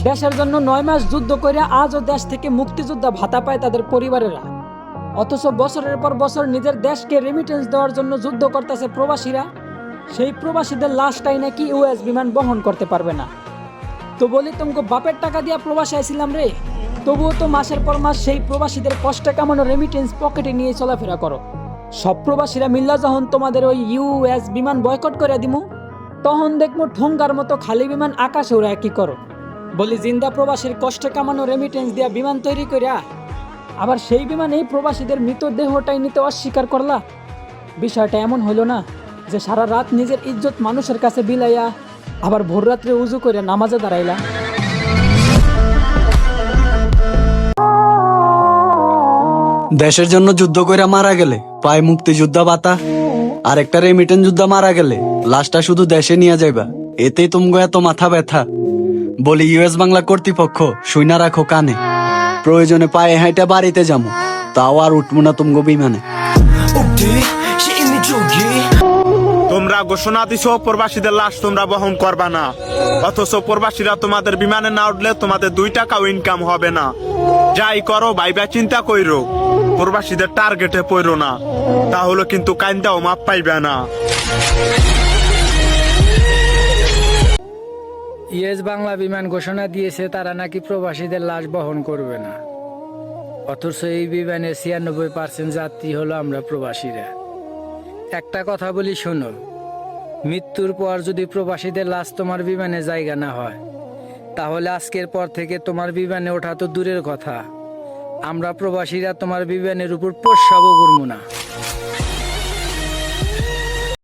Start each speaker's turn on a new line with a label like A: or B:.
A: দেশের জন্য 9 মাস যুদ্ধ করে আজও দেশ থেকে মুক্তিযোদ্ধা ভাতা পায় তাদের পরিবারেরা। অথচ বছরের পর বছর নিজের দেশকে রেমিটেন্স দেওয়ার জন্য যুদ্ধ করতেছে প্রবাসীরা। সেই প্রবাসীদের লাশটাই নাকি ইউএস বিমান বহন করতে পারবে না। তো বলি তোমাকে বাপের টাকা দিয়া প্রবাসে আইছিলাম রে, তবুও তো মাসের পর মাস সেই প্রবাসীদের কষ্টে কামানো রেমিটেন্স পকেটে নিয়ে চলাফেরা করো। সব প্রবাসীরা মিল্লা যখন তোমাদের ওই ইউএস বিমান বয়কট করে দিমু, তখন দেখবো ঠোঙ্গার মতো খালি বিমান আকাশে ওরা কি করো। বলি জিন্দা প্রবাসীর কষ্টে কামানো রেমিটেন্স দিয়া বিমান তৈরি করিয়া আবার সেই বিমানেই প্রবাসীদের মৃতদেহটাই নিতে অস্বীকার করলা। বিষয়টা এমন হইল না যে সারা রাত নিজের ইজ্জত মানুষের কাছে বিলাইয়া আবার ভোর রাত্রে উজু করে নামাজে দাঁড়াইলা।
B: দেশের জন্য যুদ্ধ করে মারা গেলে পায় মুক্তিযোদ্ধা ভাতা, আর একটা রেমিটেন্স যুদ্ধ মারা গেলে লাশটা শুধু দেশে নিয়ে যাইবা, এতেই তুমগো এত মাথা ব্যথা। বলি ইউএস বাংলা কর্তৃপক্ষ শুইনা রাখো কানে, প্রয়োজনে পায়ে হাইটা বাড়িতে যাবো, তাও আর উঠবো না তুমগো বিমানে।
C: তোমরা ঘোষণা দিছো প্রবাসীদের লাশ তোমরা বহন করবা না, অথচ প্রবাসীরা তোমাদের বিমানে না উঠলে তোমাদের 2 টাকাও ইনকাম হবে না। যাই করো ভাইবা চিন্তা কইরো, প্রবাসীদের টার্গেটে পড়ো না, তাহলে কিন্তু কাইন্দাও মাপ পাইবে না।
D: ইউএস বাংলা বিমান ঘোষণা দিয়েছে তারা নাকি প্রবাসীদের লাশ বহন করবে না, অথচ এই বিমানের 96% যাত্রী হলো আমরা প্রবাসীরা। একটা কথা বলি শোনো, মৃত্যুর পর যদি প্রবাসীদের লাশ তোমার বিমানে জায়গা না হয়, তাহলে আজকের পর থেকে তোমার বিমানে ওঠা তো দূরের কথা, আমরা প্রবাসীরা তোমার বিমানের উপর প্রস্রাবও করবো না।